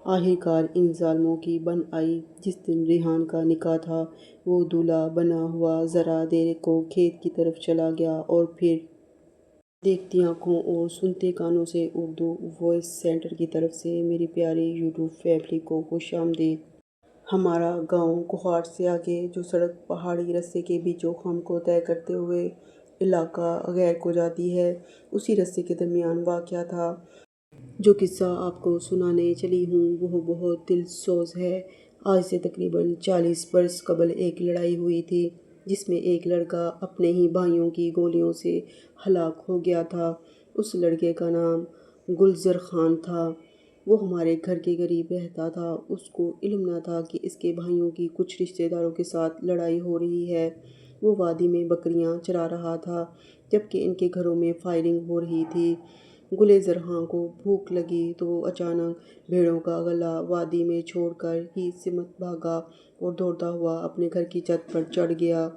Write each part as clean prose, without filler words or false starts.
آخرکار ان ظالموں کی بن آئی۔ جس دن ریحان کا نکاح تھا وہ دولہا بنا ہوا ذرا دیر کو کھیت کی طرف چلا گیا اور پھر دیکھتی آنکھوں اور سنتے کانوں سے اردو وائس سینٹر کی طرف سے میری پیاری یوٹیوب فیملی کو خوش آمدید۔ ہمارا گاؤں کوہاٹ سے آگے جو سڑک پہاڑی رستے کے بیچوں خم کو طے کرتے ہوئے علاقہ غیر کو جاتی ہے، اسی رستے کے درمیان واقع تھا۔ جو قصہ آپ کو سنانے چلی ہوں وہ بہت دل سوز ہے۔ آج سے تقریباً 40 برس قبل ایک لڑائی ہوئی تھی جس میں ایک لڑکا اپنے ہی بھائیوں کی گولیوں سے ہلاک ہو گیا تھا۔ اس لڑکے کا نام گلزر خان تھا۔ وہ ہمارے گھر کے قریب رہتا تھا۔ اس کو علم نہ تھا کہ اس کے بھائیوں کی کچھ رشتہ داروں کے ساتھ لڑائی ہو رہی ہے۔ وہ وادی میں بکریاں چرا رہا تھا جبکہ ان کے گھروں میں فائرنگ ہو رہی تھی۔ گلزر خان کو بھوک لگی تو وہ اچانک بھیڑوں کا غلہ وادی میں چھوڑ کر ہی سمت بھاگا اور دوڑتا ہوا اپنے گھر کی چھت پر چڑھ گیا۔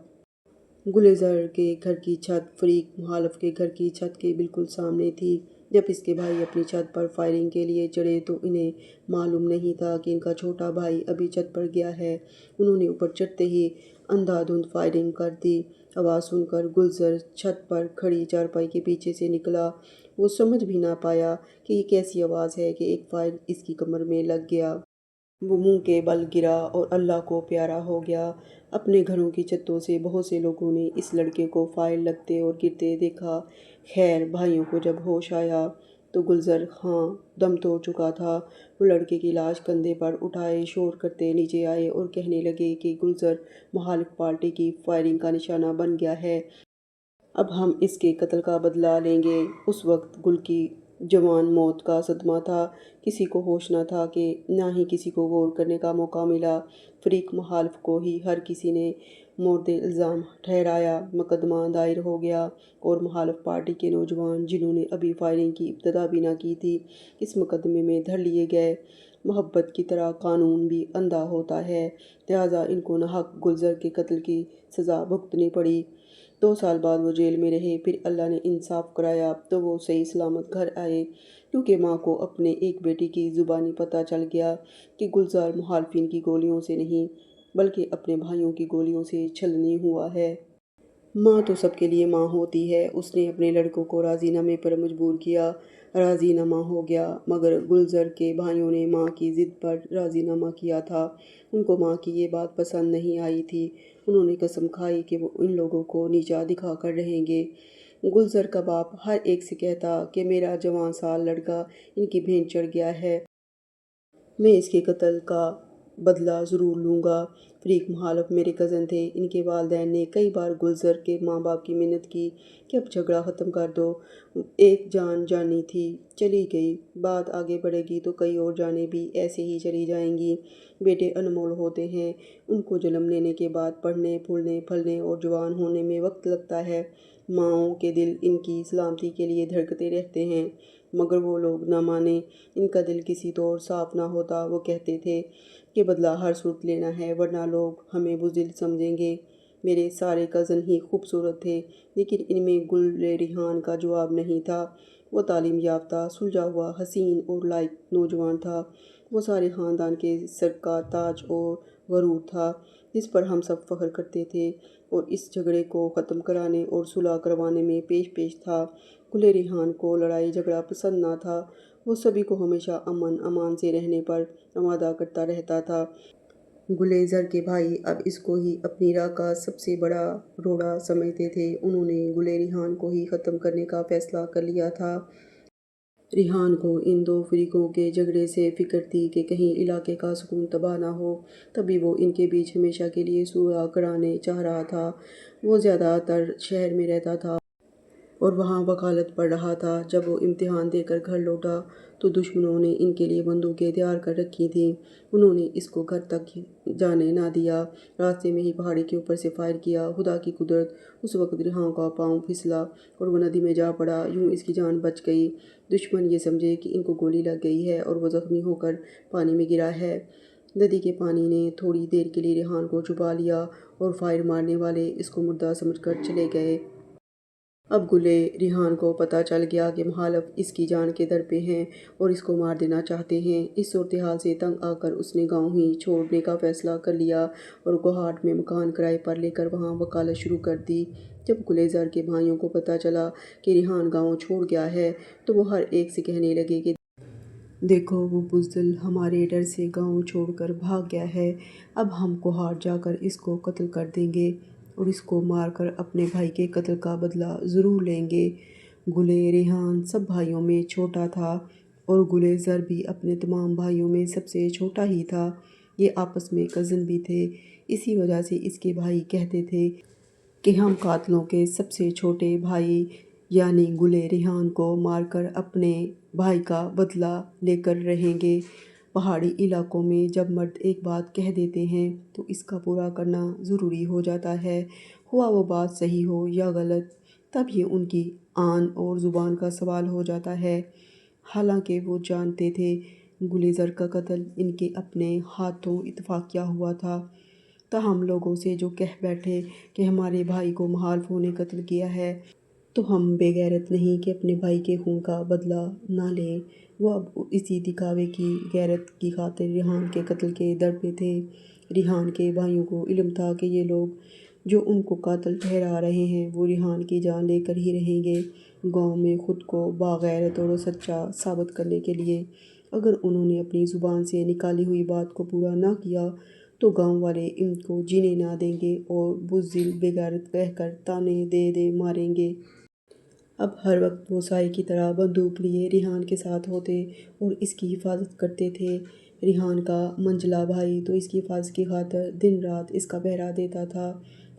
گلزر کے گھر کی چھت فریق مخالف کے گھر کی چھت کے بالکل سامنے تھی۔ جب اس کے بھائی اپنی چھت پر فائرنگ کے لیے چڑھے تو انہیں معلوم نہیں تھا کہ ان کا چھوٹا بھائی ابھی چھت پر گیا ہے۔ انہوں نے اوپر چڑھتے ہی اندھا دھند فائرنگ کر دی۔ آواز سن کر گلزر چھت پر کھڑی چارپائی کے پیچھے سے نکلا۔ وہ سمجھ بھی نہ پایا کہ یہ کیسی آواز ہے کہ ایک فائر اس کی کمر میں لگ گیا۔ وہ منہ کے بل گرا اور اللہ کو پیارا ہو گیا۔ اپنے گھروں کی چھتوں سے بہت سے لوگوں نے اس لڑکے کو فائر لگتے اور گرتے دیکھا۔ خیر بھائیوں کو جب ہوش آیا تو گلزر خان دم توڑ چکا تھا۔ وہ لڑکے کی لاش کندھے پر اٹھائے شور کرتے نیچے آئے اور کہنے لگے کہ گلزر مخالف پارٹی کی فائرنگ کا نشانہ بن گیا ہے۔ اب ہم اس کے قتل کا بدلہ لیں گے۔ اس وقت گل کی جوان موت کا صدمہ تھا۔ کسی کو ہوش نہ تھا کہ نہ ہی کسی کو غور کرنے کا موقع ملا۔ فریق مخالف کو ہی ہر کسی نے مورد الزام ٹھہرایا۔ مقدمہ دائر ہو گیا اور مخالف پارٹی کے نوجوان جنہوں نے ابھی فائرنگ کی ابتدا بھی نہ کی تھی اس مقدمے میں دھر لیے گئے۔ محبت کی طرح قانون بھی اندھا ہوتا ہے، لہٰذا ان کو ناحق گلزر کے قتل کی سزا بھگتنی پڑی۔ 2 سال بعد وہ جیل میں رہے۔ پھر اللہ نے انصاف کرایا تو وہ صحیح سلامت گھر آئے، کیونکہ ماں کو اپنے ایک بیٹی کی زبانی پتہ چل گیا کہ گلزار مخالفین کی گولیوں سے نہیں بلکہ اپنے بھائیوں کی گولیوں سے چھلنی ہوا ہے۔ ماں تو سب کے لیے ماں ہوتی ہے۔ اس نے اپنے لڑکوں کو راضی نامے پر مجبور کیا، راضی نامہ ہو گیا، مگر گلزر کے بھائیوں نے ماں کی ضد پر راضی نامہ کیا تھا۔ ان کو ماں کی یہ بات پسند نہیں آئی تھی۔ انہوں نے قسم کھائی کہ وہ ان لوگوں کو نیچا دکھا کر رہیں گے۔ گلزر کا باپ ہر ایک سے کہتا کہ میرا جوان سال لڑکا ان کی بھینٹ چڑھ گیا ہے، میں اس کے قتل کا بدلہ ضرور لوں گا۔ فریق مخالف میرے کزن تھے۔ ان کے والدین نے کئی بار گلزر کے ماں باپ کی منت کی کہ اب جھگڑا ختم کر دو۔ ایک جان جانی تھی، چلی گئی، بات آگے بڑھے گی تو کئی اور جانیں بھی ایسے ہی چلی جائیں گی۔ بیٹے انمول ہوتے ہیں، ان کو جنم لینے کے بعد بڑھنے پھولنے پھلنے اور جوان ہونے میں وقت لگتا ہے۔ ماؤں کے دل ان کی سلامتی کے لیے دھڑکتے رہتے ہیں، مگر وہ لوگ نہ مانے۔ ان کا دل کسی طور صاف نہ ہوتا۔ وہ کہتے تھے کہ بدلہ ہر صورت لینا ہے ورنہ لوگ ہمیں بزدل سمجھیں گے۔ میرے سارے کزن ہی خوبصورت تھے لیکن ان میں گل ریحان کا جواب نہیں تھا۔ وہ تعلیم یافتہ، سلجھا ہوا، حسین اور لائق نوجوان تھا۔ وہ سارے خاندان کے سر کا تاج اور غرور تھا جس پر ہم سب فخر کرتے تھے اور اس جھگڑے کو ختم کرانے اور صلح کروانے میں پیش تھا۔ گل ریحان کو لڑائی جھگڑا پسند نہ تھا۔ وہ سبھی کو ہمیشہ امن امان سے رہنے پر آمادہ کرتا رہتا تھا۔ گلزر کے بھائی اب اس کو ہی اپنی راہ کا سب سے بڑا روڑا سمجھتے تھے۔ انہوں نے گل ریحان کو ہی ختم کرنے کا فیصلہ کر لیا تھا۔ ریحان کو ان 2 فریقوں کے جھگڑے سے فکر تھی کہ کہیں علاقے کا سکون تباہ نہ ہو، تبھی وہ ان کے بیچ ہمیشہ کے لیے صلح کرانے چاہ رہا تھا۔ وہ زیادہ تر شہر میں رہتا تھا اور وہاں وکالت پڑھ رہا تھا۔ جب وہ امتحان دے کر گھر لوٹا تو دشمنوں نے ان کے لیے بندوقیں تیار کر رکھی تھیں۔ انہوں نے اس کو گھر تک جانے نہ دیا، راستے میں ہی پہاڑی کے اوپر سے فائر کیا۔ خدا کی قدرت، اس وقت ریحان کا پاؤں پھسلا اور وہ ندی میں جا پڑا۔ یوں اس کی جان بچ گئی۔ دشمن یہ سمجھے کہ ان کو گولی لگ گئی ہے اور وہ زخمی ہو کر پانی میں گرا ہے۔ ندی کے پانی نے تھوڑی دیر کے لیے ریحان کو چھپا لیا اور فائر مارنے والے اس کو مردہ سمجھ کر چلے گئے۔ اب گلے ریحان کو پتہ چل گیا کہ مخالف اس کی جان کے در پہ ہیں اور اس کو مار دینا چاہتے ہیں۔ اس صورتحال سے تنگ آ کر اس نے گاؤں ہی چھوڑنے کا فیصلہ کر لیا اور گوہاٹ میں مکان کرائے پر لے کر وہاں وکالت شروع کر دی۔ جب گلیزر کے بھائیوں کو پتہ چلا کہ ریحان گاؤں چھوڑ گیا ہے تو وہ ہر ایک سے کہنے لگے کہ دیکھو وہ بزدل ہمارے ڈر سے گاؤں چھوڑ کر بھاگ گیا ہے، اب ہم گوہاٹ جا کر اس کو قتل کر دیں گے اور اس کو مار کر اپنے بھائی کے قتل کا بدلہ ضرور لیں گے۔ گلے ریحان سب بھائیوں میں چھوٹا تھا اور گلیزر بھی اپنے تمام بھائیوں میں سب سے چھوٹا ہی تھا۔ یہ آپس میں کزن بھی تھے، اسی وجہ سے اس کے بھائی کہتے تھے کہ ہم قاتلوں کے سب سے چھوٹے بھائی یعنی گلے ریحان کو مار کر اپنے بھائی کا بدلہ لے کر رہیں گے۔ پہاڑی علاقوں میں جب مرد ایک بات کہہ دیتے ہیں تو اس کا پورا کرنا ضروری ہو جاتا ہے، ہوا وہ بات صحیح ہو یا غلط، تب یہ ان کی آن اور زبان کا سوال ہو جاتا ہے۔ حالانکہ وہ جانتے تھے گلیزر کا قتل ان کے اپنے ہاتھوں اتفاقیہ ہوا تھا، تاہم لوگوں سے جو کہہ بیٹھے کہ ہمارے بھائی کو مخالفوں نے قتل کیا ہے تو ہم بے غیرت نہیں کہ اپنے بھائی کے خون کا بدلہ نہ لیں، وہ اب اسی دکھاوے کی غیرت کی خاطر ریحان کے قتل کے در پہ تھے۔ ریحان کے بھائیوں کو علم تھا کہ یہ لوگ جو ان کو قاتل ٹھہرا رہے ہیں وہ ریحان کی جان لے کر ہی رہیں گے۔ گاؤں میں خود کو باغیرت اور سچا ثابت کرنے کے لیے اگر انہوں نے اپنی زبان سے نکالی ہوئی بات کو پورا نہ کیا تو گاؤں والے ان کو جینے نہ دیں گے اور بزدل بے غیرت کہہ کر طعنے دے دے ماریں گے۔ اب ہر وقت وہ سائے کی طرح بندوق لیے ریحان کے ساتھ ہوتے اور اس کی حفاظت کرتے تھے۔ ریحان کا منجلا بھائی تو اس کی حفاظت کی خاطر دن رات اس کا پہرا دیتا تھا۔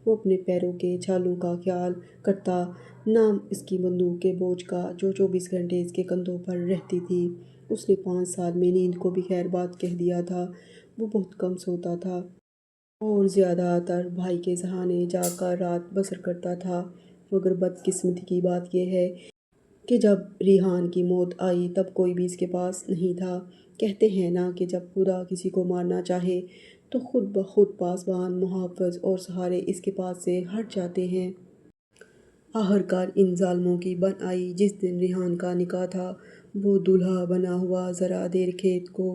وہ اپنے پیروں کے چھالوں کا خیال کرتا، نام اس کی بندوق کے بوجھ کا جو 24 گھنٹے اس کے کندھوں پر رہتی تھی۔ اس نے 5 سال میں نیند کو بھی خیر بات کہہ دیا تھا۔ وہ بہت کم سوتا تھا اور زیادہ تر بھائی کے سہانے جا کر رات بسر کرتا تھا، مگر بدقسمتی کی بات یہ ہے کہ جب ریحان کی موت آئی تب کوئی بھی اس کے پاس نہیں تھا۔ کہتے ہیں نا کہ جب خدا کسی کو مارنا چاہے تو خود بخود پاسبان، محافظ اور سہارے اس کے پاس سے ہٹ جاتے ہیں۔ آخرکار ان ظالموں کی بن آئی۔ جس دن ریحان کا نکاح تھا وہ دولہا بنا ہوا ذرا دیر کھیت کو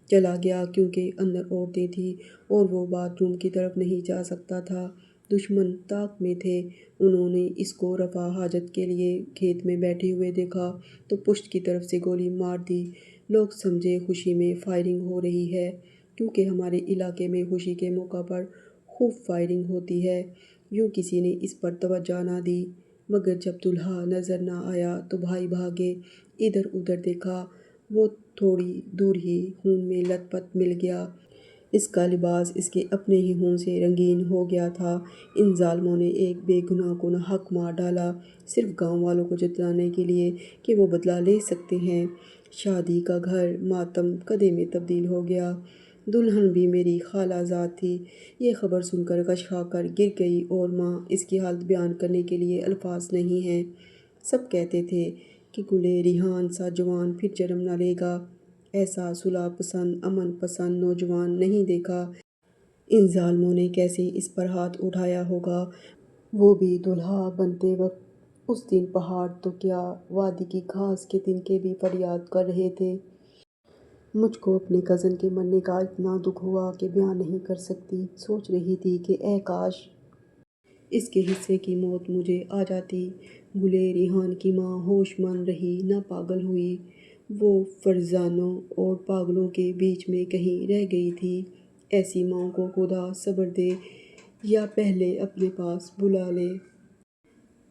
چلا گیا کیونکہ اندر عورتیں تھیں اور وہ باتھ روم کی طرف نہیں جا سکتا تھا۔ دشمن طاق میں تھے، انہوں نے اس کو رفع حاجت کے لیے کھیت میں بیٹھے ہوئے دیکھا تو پشت کی طرف سے گولی مار دی۔ لوگ سمجھے خوشی میں فائرنگ ہو رہی ہے کیونکہ ہمارے علاقے میں خوشی کے موقع پر خوب فائرنگ ہوتی ہے، یوں کسی نے اس پر توجہ نہ دی، مگر جب دولہا نظر نہ آیا تو بھائی بھاگے۔ ادھر ادھر دیکھا، وہ تھوڑی دور ہی خون میں لت پت مل گیا۔ اس کا لباس اس کے اپنے ہی خون سے رنگین ہو گیا تھا۔ ان ظالموں نے ایک بے گناہ کو ناحق مار ڈالا صرف گاؤں والوں کو جتلانے کے لیے کہ وہ بدلہ لے سکتے ہیں۔ شادی کا گھر ماتم کدے میں تبدیل ہو گیا۔ دلہن بھی میری خالہ زاد تھی۔ یہ خبر سن کر غش کھا کر گر گئی اور ماں اس کی حالت بیان کرنے کے لیے الفاظ نہیں ہیں۔ سب کہتے تھے کہ گلے ریحان سا جوان پھر جنم نہ لے گا، ایسا صلح پسند امن پسند نوجوان نہیں دیکھا۔ ان ظالموں نے کیسے اس پر ہاتھ اٹھایا ہوگا، وہ بھی دولہا بنتے وقت۔ اس دن پہاڑ تو کیا وادی کی گھاس کے تنکے بھی فریاد کر رہے تھے۔ مجھ کو اپنے کزن کے مرنے کا اتنا دکھ ہوا کہ بیان نہیں کر سکتی۔ سوچ رہی تھی کہ اے کاش اس کے حصے کی موت مجھے آ جاتی۔ گلے ریحان کی ماں ہوش مند رہی، نہ پاگل ہوئی۔ وہ فرزانوں اور پاگلوں کے بیچ میں کہیں رہ گئی تھی۔ ایسی ماں کو خدا صبر دے یا پہلے اپنے پاس بلا لے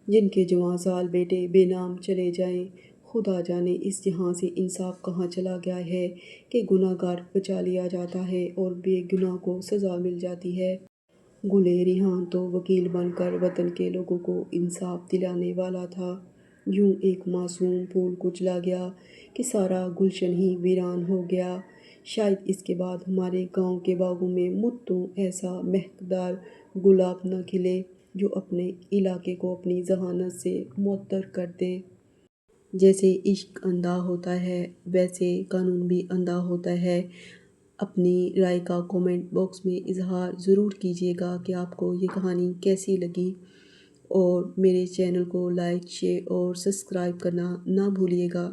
جن کے جواں سال بیٹے بے نام چلے جائیں۔ خدا جانے اس جہاں سے انصاف کہاں چلا گیا ہے کہ گناہ گار بچا لیا جاتا ہے اور بے گناہ کو سزا مل جاتی ہے۔ گلے ریحان تو وکیل بن کر وطن کے لوگوں کو انصاف دلانے والا تھا۔ یوں ایک معصوم پھول کچلا گیا کہ سارا گلشن ہی ویران ہو گیا۔ شاید اس کے بعد ہمارے گاؤں کے باغوں میں مدتوں ایسا مہکدار گلاب نہ کھلے جو اپنے علاقے کو اپنی ذہانت سے معطر کر دے۔ جیسے عشق اندھا ہوتا ہے ویسے قانون بھی اندھا ہوتا ہے۔ اپنی رائے کا کومنٹ باکس میں اظہار ضرور کیجیے گا کہ آپ کو یہ کہانی کیسی لگی۔ اور میرے چینل کو لائک، شیئر اور سبسکرائب کرنا نہ بھولیے گا۔